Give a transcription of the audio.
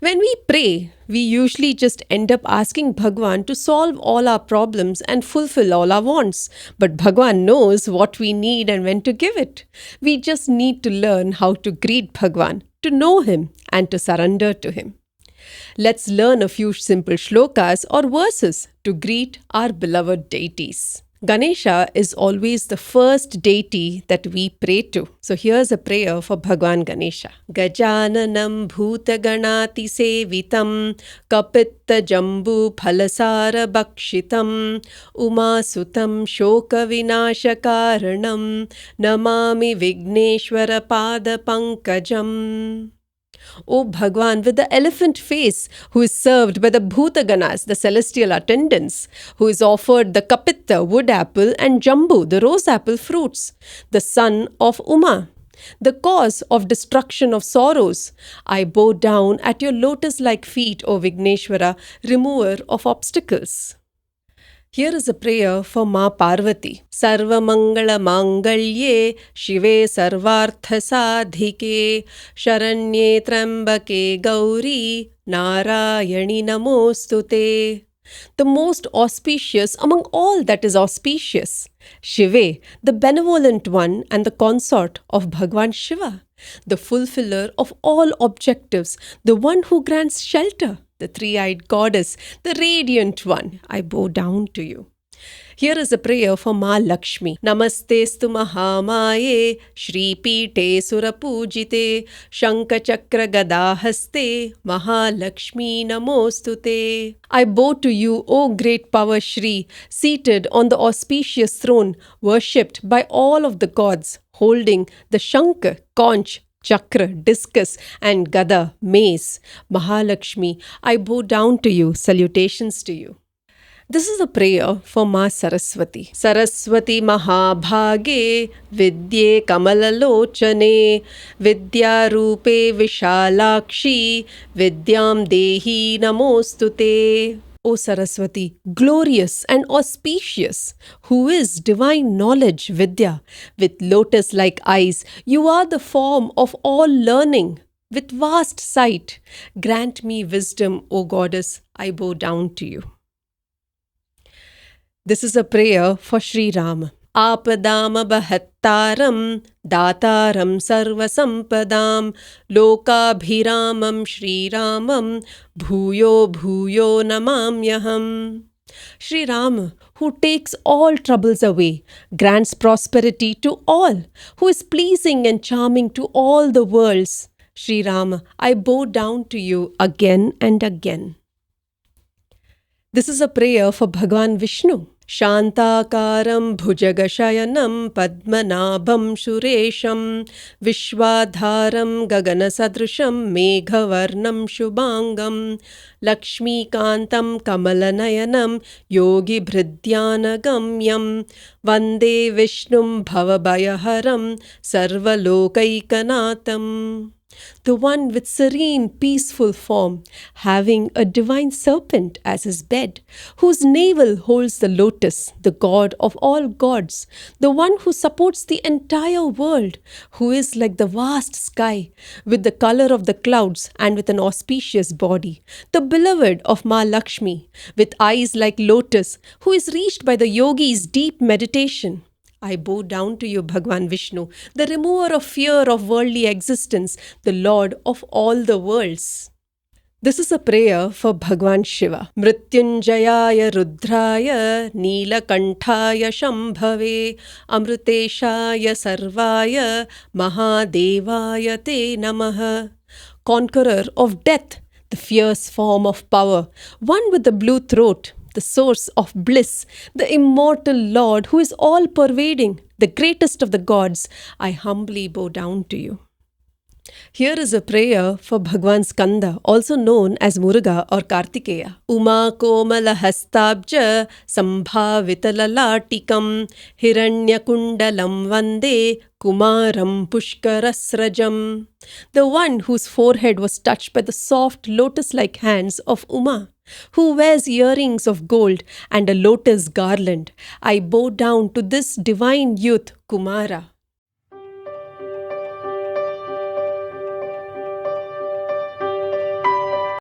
When we pray, we usually just end up asking Bhagwan to solve all our problems and fulfill all our wants. But Bhagwan knows what we need and when to give it. We just need to learn how to greet Bhagwan, to know him, and to surrender to him. Let's learn a few simple shlokas or verses to greet our beloved deities. Ganesha is always the first deity that we pray to. So here's a prayer for Bhagwan Ganesha. Gajananam bhutaganati sevitam kapitta jambu phalasara bhakshitam umasutam shoka vinasha karanam namami vigneshwara pada pankajam. O Bhagwan with the elephant face, who is served by the Bhutaganas, the celestial attendants, who is offered the Kapitta, wood apple, and Jambu, the rose apple fruits, the son of Uma, the cause of destruction of sorrows, I bow down at your lotus-like feet, O Vigneshwara, remover of obstacles. Here is a prayer for Ma Parvati. Sarva Mangala Mangalye Shive Sarvartha Sadhike Sharanye Trambake Gauri Narayani Namostute. The most auspicious among all that is auspicious. Shive, the benevolent one and the consort of Bhagwan Shiva, the fulfiller of all objectives, the one who grants shelter, the three-eyed goddess, the radiant one, I bow down to you. Here is a prayer for Ma Lakshmi. Namastestu Mahamaye Shri Pite Surapujite Shanka Chakra Gadahaste Mahalakshmi Namostute. I bow to you, O great power Shri, seated on the auspicious throne, worshipped by all of the gods, holding the Shanka, conch, chakra, discus, and gada, mace. Mahalakshmi, I bow down to you. Salutations to you. This is a prayer for Ma Saraswati. Saraswati Mahabhage Vidye Kamalalochane Vidya Rupe Vishalakshi Vidyam Dehi Namostute. O Saraswati, glorious and auspicious, who is divine knowledge, Vidya, with lotus-like eyes, you are the form of all learning. With vast sight, grant me wisdom, O Goddess, I bow down to you. This is a prayer for Sri Rama. Apadam Bahattaram Dataram Sarvasampadam Lokabhiramam Sri Ramam Bhuyo Bhuyo Namamyaham. Sri Rama, who takes all troubles away, grants prosperity to all, who is pleasing and charming to all the worlds. Sri Rama, I bow down to you again and again. This is a prayer for Bhagwan Vishnu. Shantakaram bhujagashayanam padmanabham shuresham vishwadharam gaganasadrusham meghavarnam shubhangam lakshmikantam kamalanayanam yogi bhridyanagamyam vande vishnum bhavabhayaharam sarvalokaikanatam. The one with serene, peaceful form, having a divine serpent as his bed, whose navel holds the lotus, the god of all gods, the one who supports the entire world, who is like the vast sky, with the color of the clouds and with an auspicious body, the beloved of Ma Lakshmi, with eyes like lotus, who is reached by the yogi's deep meditation. I bow down to you, Bhagwan Vishnu, the remover of fear of worldly existence, the Lord of all the worlds. This is a prayer for Bhagwan Shiva. Mrityunjayaya Rudraya Neelakanthaya Shambhave Amruteshaya Sarvaya Mahadevaya Te Namaha. Conqueror of death, the fierce form of power, one with the blue throat, the source of bliss, the immortal Lord who is all-pervading, the greatest of the gods, I humbly bow down to you. Here is a prayer for Bhagwan Skanda, also known as Muruga or Kartikeya. Uma Komala Hastabja Sambhavitalalatikam Hiranyakundalam Vande Kumaram Pushkarasrajam. The one whose forehead was touched by the soft lotus-like hands of Uma, who wears earrings of gold and a lotus garland. I bow down to this divine youth, Kumara.